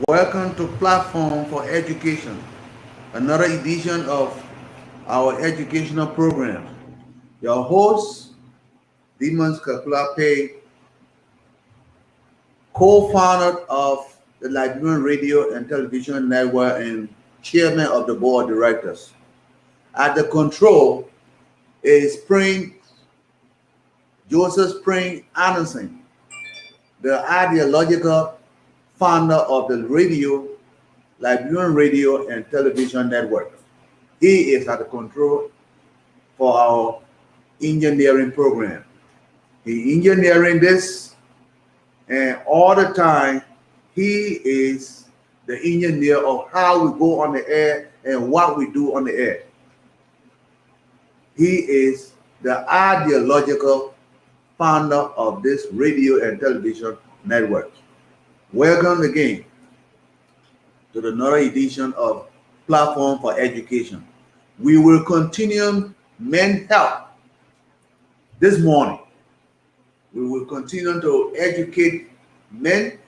Welcome to Platform for Education, another edition of our educational program. Your host, Demons Kaklape, co-founder of the Liberian Radio and Television Network and chairman of the board of directors. At the control is Joseph Spring Anderson, the ideological founder of the Liberian Radio and Television Network. He is at the control for our engineering program. He engineering this, and all the time he is the engineer of how we go on the air and what we do on the air. He is the ideological founder of this radio and television network. Welcome again to another edition of Platform for Education. We will continue men's health this morning. We will continue to educate men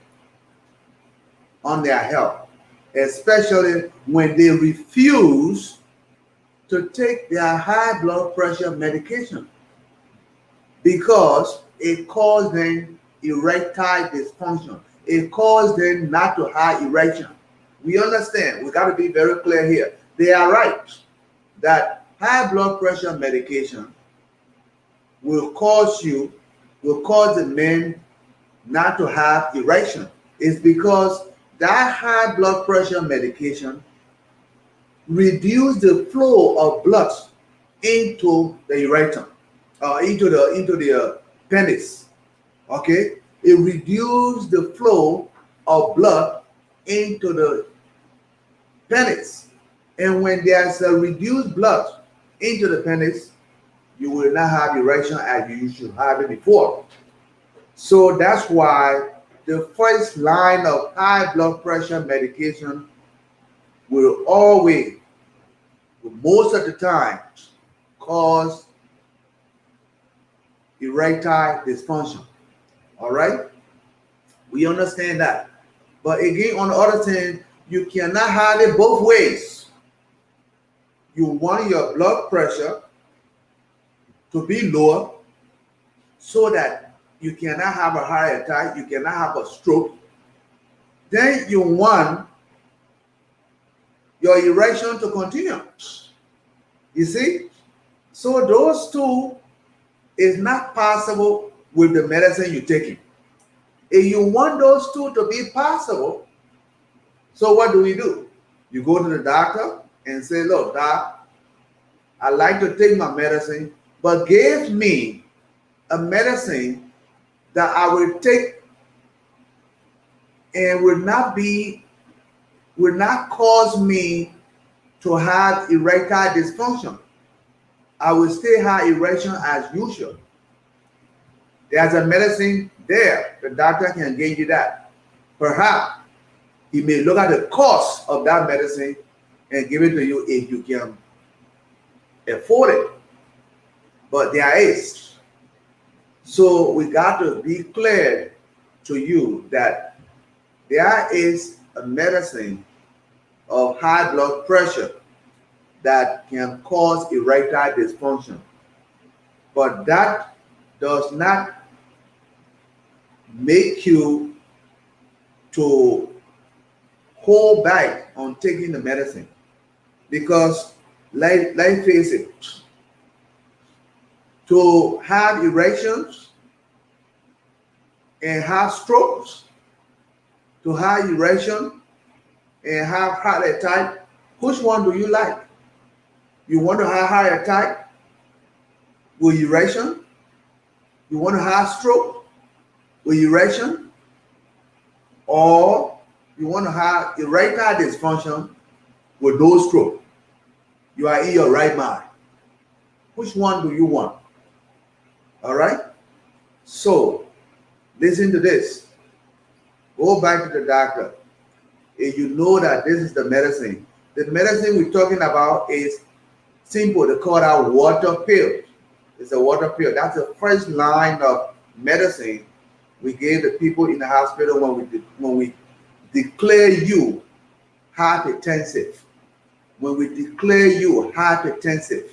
on their health, especially when they refuse to take their high blood pressure medication because it causes them erectile dysfunction. It causes them not to have erection. We understand. We got to be very clear here. They are right that high blood pressure medication will cause the men not to have erection. It's because that high blood pressure medication reduce the flow of blood into the erectum, into the penis. Okay, it reduces the flow of blood into the penis, and when there's a reduced blood into the penis, you will not have erection as you should have it before. So that's why the first line of high blood pressure medication will always, most of the time, cause erectile dysfunction. All right? We understand that. But again, on the other hand, you cannot have it both ways. You want your blood pressure to be lower so that you cannot have a heart attack, you cannot have a stroke. Then you want your erection to continue. You see? So those two is not possible with the medicine you're taking. If you want those two to be possible, so what do? You go to the doctor and say, look, doc, I like to take my medicine, but give me a medicine that I will take and will not cause me to have erectile dysfunction. I will still have erection as usual. There's a medicine there. The doctor can give you that. Perhaps he may look at the cost of that medicine and give it to you if you can afford it. But there is. So we got to be clear to you that there is a medicine of high blood pressure that can cause erectile dysfunction. But that does not make you to hold back on taking the medicine. Because let's face it, to have erections and have strokes, to have erection and have heart attack, which one do you like? You want to have heart attack with erection? You want to have stroke with erection? Or you want to have erectile dysfunction with no stroke? You are in your right mind. Which one do you want? All right? So, listen to this. Go back to the doctor. If you know that this is the medicine we're talking about is simple. They call that water pill. It's a water pill. That's the first line of medicine we gave the people in the hospital when we declare you hypertensive, when we declare you hypertensive,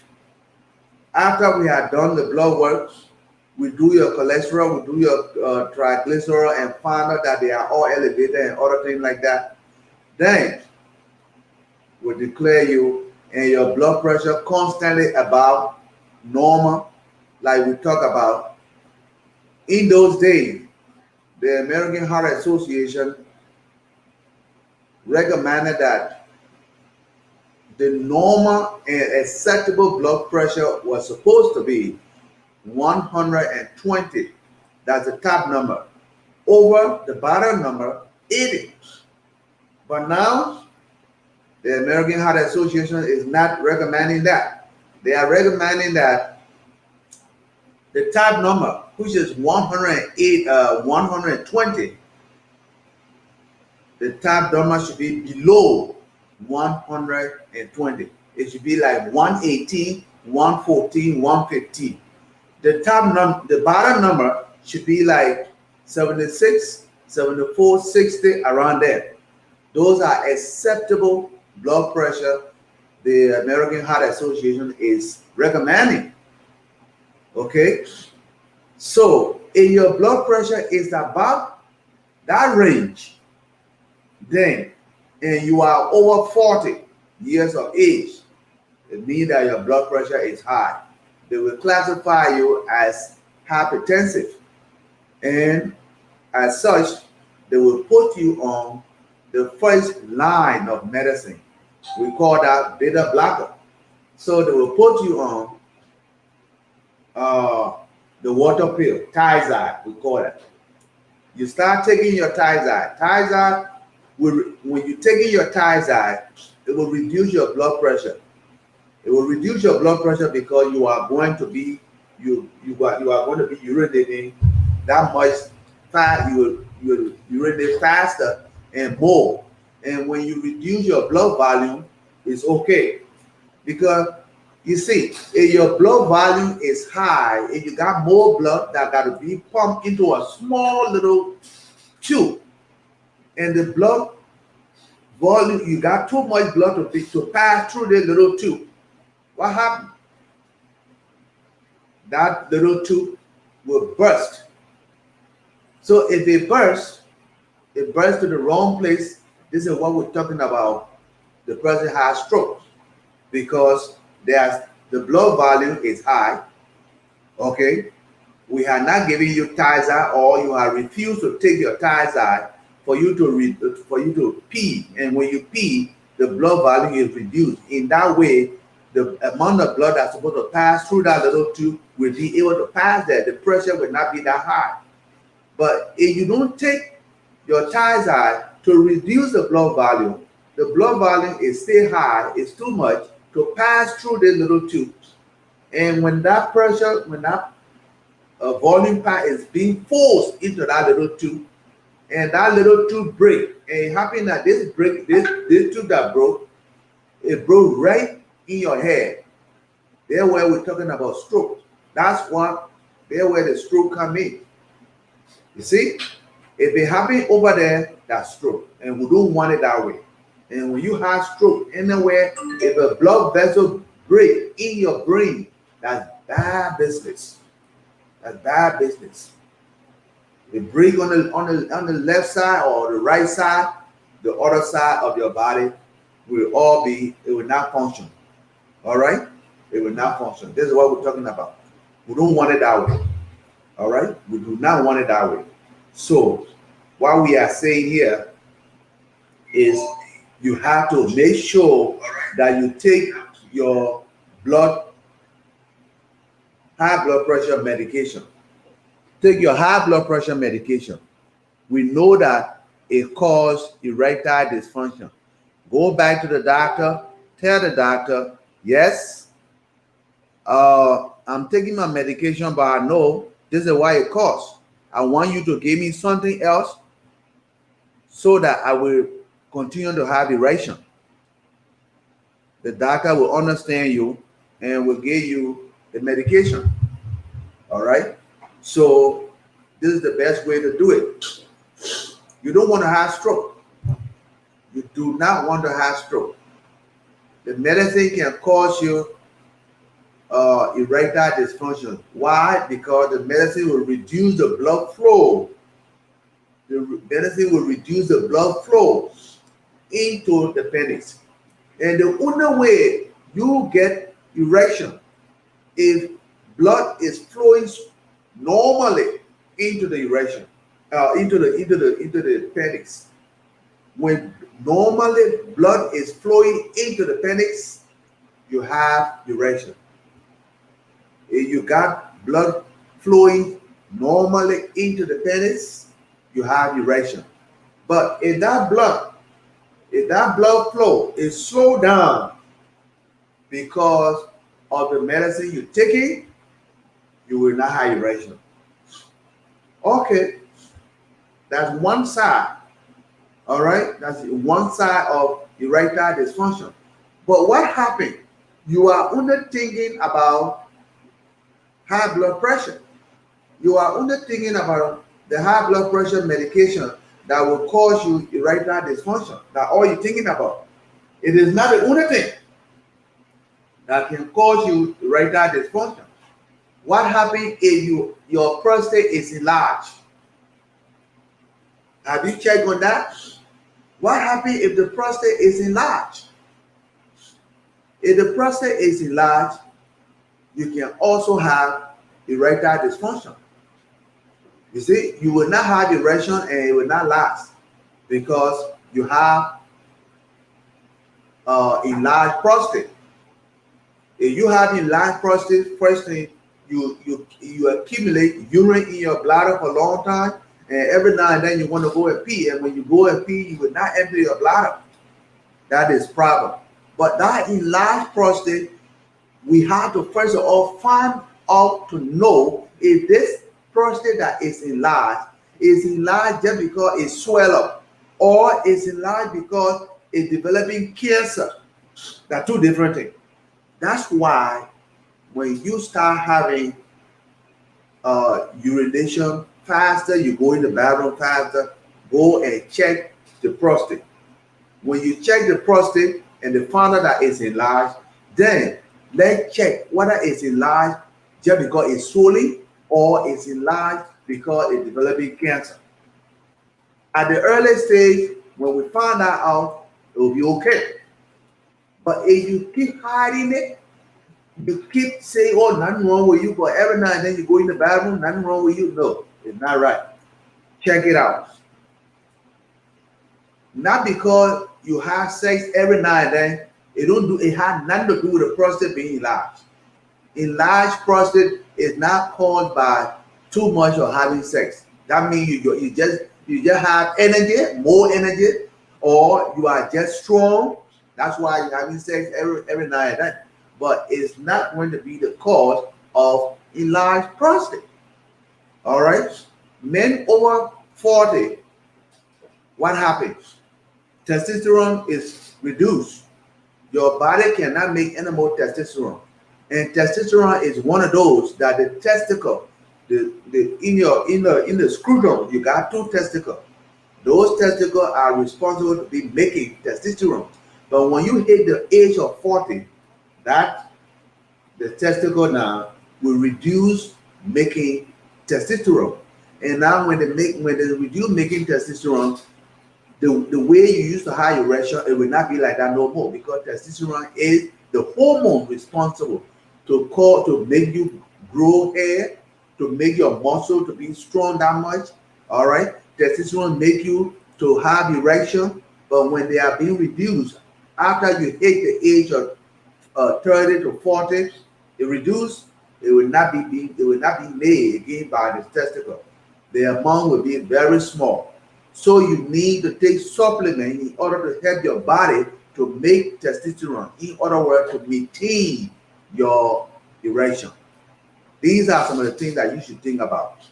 after we have done the blood work, we do your cholesterol, we do your triglyceride, and find out that they are all elevated and other things like that, then we declare you and your blood pressure constantly above normal, like we talk about. In those days, the American Heart Association recommended that the normal and acceptable blood pressure was supposed to be 120. That's the top number. Over the bottom number, 80. But now, the American Heart Association is not recommending that. They are recommending that the top number, which is 108, 120, the top number should be below 120. It should be like 118, 114, 115. The bottom number should be like 76, 74, 60, around there. Those are acceptable blood pressure the American Heart Association is recommending. Okay? So, if your blood pressure is about that range, then, and you are over 40 years of age, it means that your blood pressure is high. They will classify you as hypertensive, and as such, they will put you on the first line of medicine. We call that beta blocker. So they will put you on the water pill, Tizide, we call it. You start taking your Tizide. Tizide, when you're taking your Tizide, it will reduce your blood pressure. It will reduce your blood pressure because you are going to be urinating that much fast. You will urinate faster and more. And when you reduce your blood volume, it's okay. Because you see, if your blood volume is high, if you got more blood that got to be pumped into a small little tube, and the blood volume, you got too much blood to pass through the little tube, what happened? That little tube will burst. So if it bursts to the wrong place. This is what we're talking about. The person has stroke because the blood volume is high. Okay, we are not giving you Tizide, or you have refused to take your Tizide for you to pee, and when you pee, the blood volume is reduced. In that way, the amount of blood that's supposed to pass through that little tube will be able to pass there. The pressure will not be that high. But if you don't take your Tizide to reduce the blood volume is still high, it's too much to pass through the little tubes. And when that volume part is being forced into that little tube, and that little tube break, and it happened that this tube that broke, it broke right in your head. There where we're talking about stroke. There where the stroke come in. You see? If it happens over there, that's stroke. And we don't want it that way. And when you have stroke anywhere, if a blood vessel break in your brain, that's bad business. That's bad business. It break on the left side or the right side, the other side of your body it will not function. All right? It will not function. This is what we're talking about. We don't want it that way. All right? We do not want it that way. So, what we are saying here is you have to make sure that you take your high blood pressure medication. Take your high blood pressure medication. We know that it causes erectile dysfunction. Go back to the doctor, tell the doctor, yes, I'm taking my medication, but I know this is why it costs. I want you to give me something else so that I will continue to have erection. The doctor will understand you and will give you the medication. All right? So this is the best way to do it. You don't want to have stroke. You do not want to have stroke. The medicine can cause you erectile dysfunction. Why? Because the medicine will reduce the blood flow. The medicine will reduce the blood flow into the penis. And the only way you get erection if blood is flowing normally into the erection, into the penis. When normally blood is flowing into the penis, you have erection. If you got blood flowing normally into the penis, you have erection. But if that blood flow is slowed down because of the medicine you're taking, you will not have erection. Okay, that's one side. All right, that's one side of erectile dysfunction. But what happened? You are only thinking about high blood pressure. You are only thinking about the high blood pressure medication that will cause you erectile dysfunction. That's all you're thinking about. It is not the only thing that can cause you erectile dysfunction. What happens if your prostate is enlarged? Have you checked on that? What happens if the prostate is enlarged? If the prostate is enlarged, you can also have erectile dysfunction. You see, you will not have erection and it will not last because you have enlarged prostate. If you have enlarged prostate, first thing, you accumulate urine in your bladder for a long time, and every now and then you want to go and pee, and when you go and pee, you will not empty your bladder. That is problem. But that enlarged prostate, we have to first of all find out to know if this prostate that is enlarged just because it swell up, or is enlarged because it's developing cancer. They're two different things. That's why when you start having urination faster, you go in the bathroom faster, go and check the prostate. When you check the prostate and they find out that it's enlarged, then let's check whether it's enlarged just because it's swollen or it's enlarged because it's developing cancer. At the early stage, when we find that out, it will be okay. But if you keep hiding it, you keep saying, oh, nothing wrong with you, but every now and then you go in the bathroom, nothing wrong with you. No, it's not right. Check it out. Not because you have sex every now and then, it has nothing to do with the prostate being enlarged. Enlarged prostate is not caused by too much of having sex. That means you just have energy, more energy, or you are just strong. That's why you're having sex every now and then. But it's not going to be the cause of enlarged prostate. All right? Men over 40, what happens? Testosterone is reduced. Your body cannot make any more testosterone. And testosterone is one of those that the testicle, in the scrotum, you got two testicles. Those testicles are responsible to be making testosterone. But when you hit the age of 40, that the testicle now will reduce making testosterone. And now when they reduce making testosterone, the way you used to have erection, it will not be like that no more, because testosterone is the hormone responsible to make you grow hair, to make your muscle to be strong that much. All right, testosterone make you to have erection, but when they are being reduced after you hit the age of 30 to 40, it reduced. It will not be made again by the testicle. The amount will be very small. So you need to take supplement in order to help your body to make testosterone. In other words, to maintain your erection. These are some of the things that you should think about.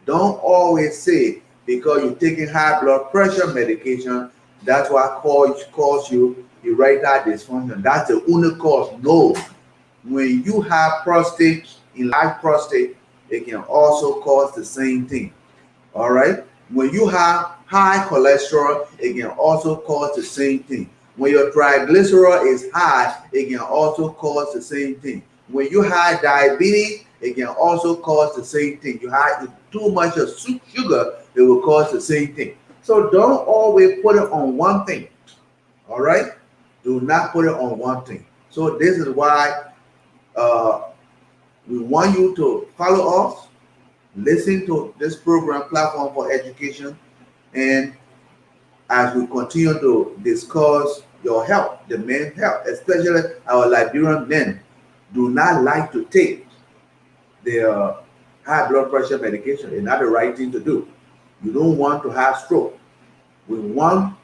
Don't always say because you're taking high blood pressure medication, that's what cause you erectile dysfunction. That's the only cause. No. When you have enlarged prostate, it can also cause the same thing. All right. When you have high cholesterol, it can also cause the same thing. When your triglyceride is high, it can also cause the same thing. When you have diabetes, it can also cause the same thing. You have too much of sugar, it will cause the same thing. So don't always put it on one thing. All right? Do not put it on one thing. So this is why we want you to follow us, listen to this program, Platform for Education, and as we continue to discuss your health, the men's health, especially our Liberian men, do not like to take their high blood pressure medication. It's not the right thing to do. You don't want to have stroke. We want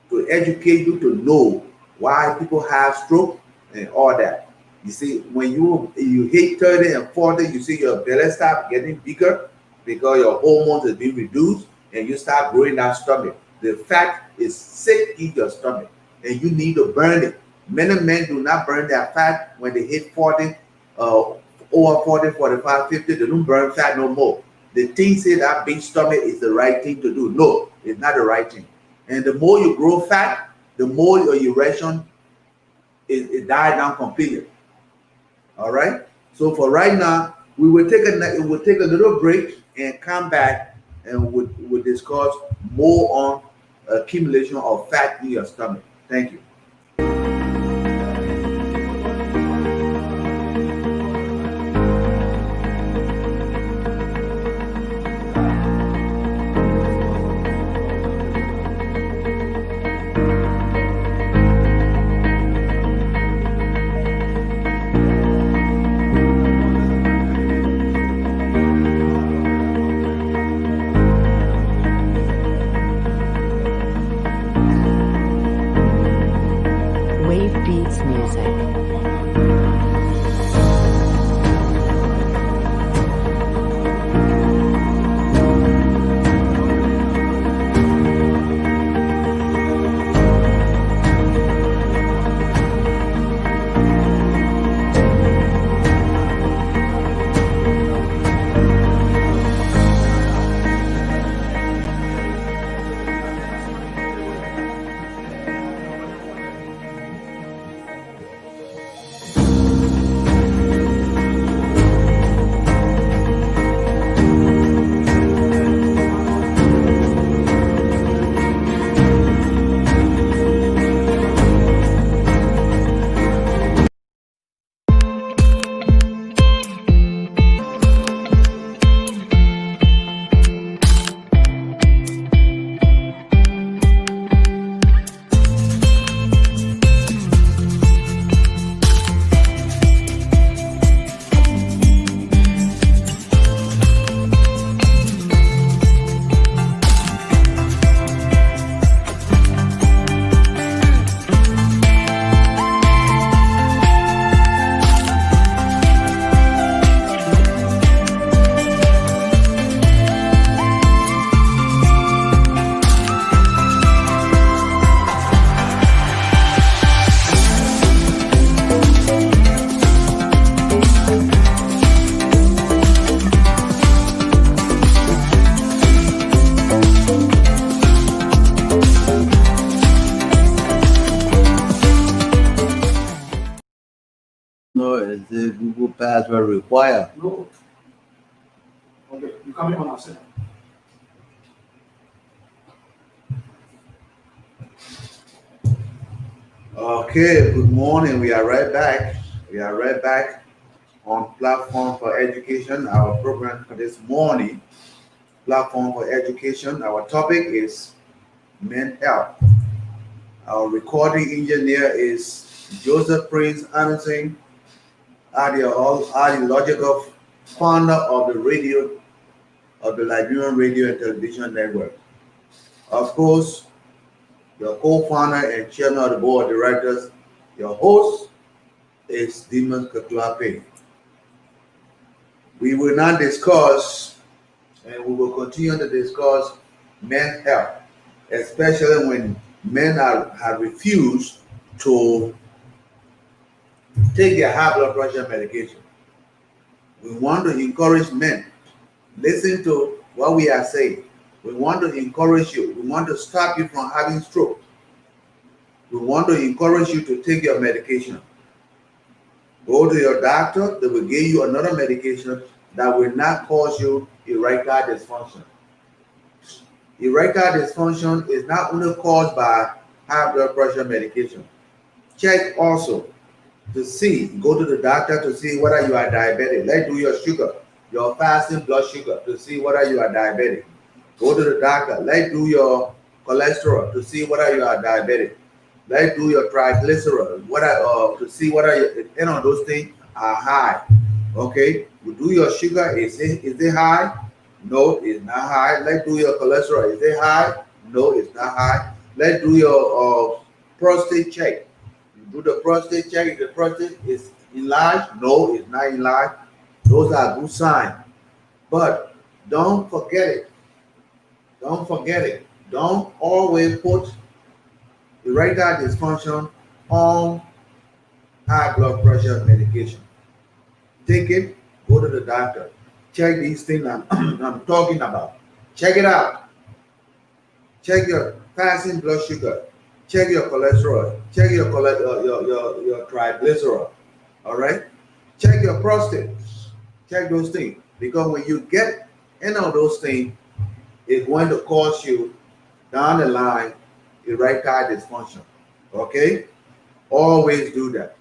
to educate you to know why people have stroke and all that. You see, when you hit 30 and 40, you see your belly start getting bigger because your hormones are being reduced and you start growing that stomach. The fat is sick in your stomach and you need to burn it. Many men do not burn their fat when they hit 40, over 40, 45, 50, they don't burn fat no more. The thing say that big stomach is the right thing to do. No, it's not the right thing. And the more you grow fat, the more your erection is die down completely. All right. So for right now, we will take a little break and come back and we'll discuss more on accumulation of fat in your stomach. Thank you. No, is the Google password required? No. Okay, you come on outside. Okay, good morning. We are right back. We are right back on Platform for Education. Our program for this morning, Platform for Education. Our topic is mental health. Our recording engineer is Joseph Prince Anderson, ideological founder of the Liberian Radio and Television Network. Of course, your co-founder and chairman of the board of directors, your host is Demon Kaklape. We will now discuss, and we will continue to discuss men's health, especially when men have refused to take their high blood pressure medication. We want to encourage men. Listen to what we are saying. We want to encourage you. We want to stop you from having stroke. We want to encourage you to take your medication. Go to your doctor. They will give you another medication that will not cause you erectile dysfunction. Erectile dysfunction is not only caused by high blood pressure medication. Check also to see, go to the doctor to see whether you are diabetic. Let's do your sugar, your fasting blood sugar to see whether you are diabetic. Go to the doctor. Let's do your cholesterol to see whether you are diabetic. Let's do your triglyceride, to see whether those things are high. Okay, we do your sugar. Is it high? No, it's not high. Let's do your cholesterol. Is it high? No, it's not high. Let's do your prostate check. You do the prostate check. If the prostate is enlarged, no, it's not enlarged. Those are good signs. But don't forget it. Don't forget it. Don't always put erectile dysfunction on high blood pressure medication. Take it, go to the doctor. Check these things I'm talking about. Check it out. Check your fasting blood sugar. Check your cholesterol. Check your triglyceride. All right? Check your prostate. Check those things. Because when you get any of those things, it's going to cause you down the line erectile dysfunction. Okay? Always do that.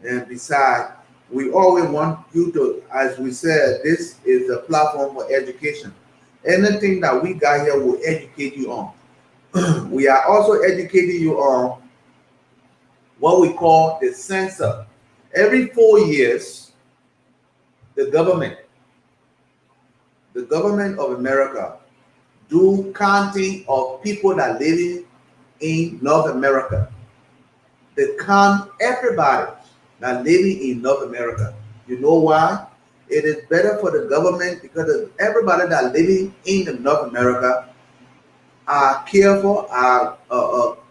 And besides, we always want you to, as we said, this is a platform for education. Anything that we got here will educate you on. We are also educating you on what we call the census. Every 4 years, the government of America do counting of people that live in North America. They count everybody that living in North America. You know why? It is better for the government because everybody that living in North America are careful, are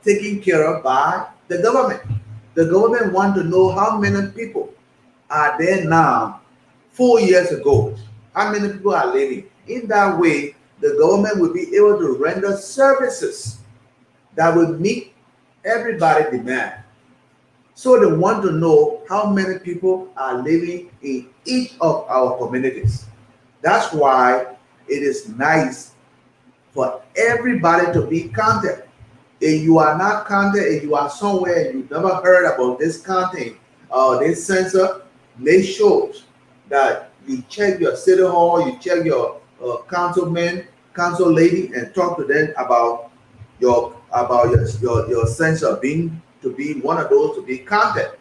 taken care of by the government. The government want to know how many people are there now 4 years ago. How many people are living? In that way, the government will be able to render services that will meet everybody's demand. So they want to know how many people are living in each of our communities. That's why it is nice for everybody to be counted. If you are not counted, if you are somewhere and you've never heard about this counting or this census, make sure that you check your city hall, you check your councilman, council lady, and talk to them about your census being to be one of those to be counted.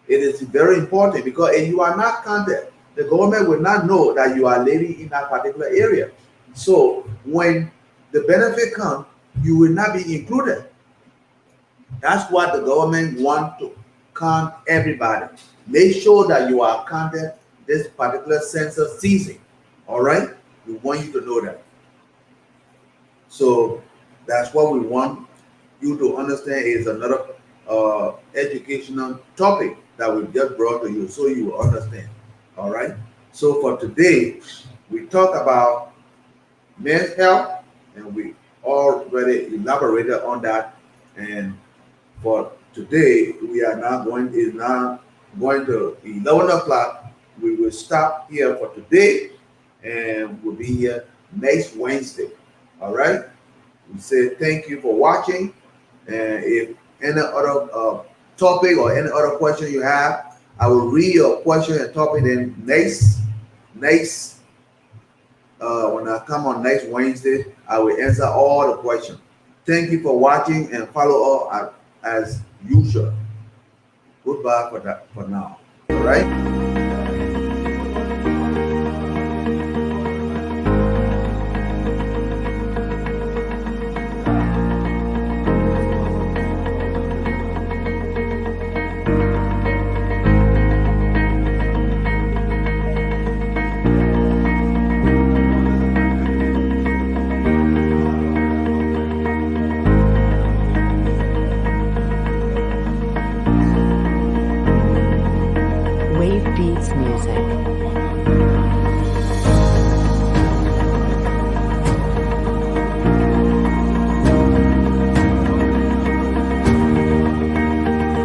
It is very important because if you are not counted, the government will not know that you are living in that particular area. So when the benefit comes, you will not be included. That's what the government wants to count everybody. Make sure that you are counted this particular census season. All right? We want you to know that. So that's what we want you to understand is another educational topic that we just brought to you so you will understand. All right? So for today, we talk about men's health and we already elaborated on that. And for today, we are now going to 11 o'clock. We will stop here for today and we'll be here next Wednesday. All right? We say thank you for watching. And if any other topic or any other question you have, I will read your question and topic in next when I come on next Wednesday, I will answer all the questions. Thank you for watching and follow up as usual. Goodbye for now. All right.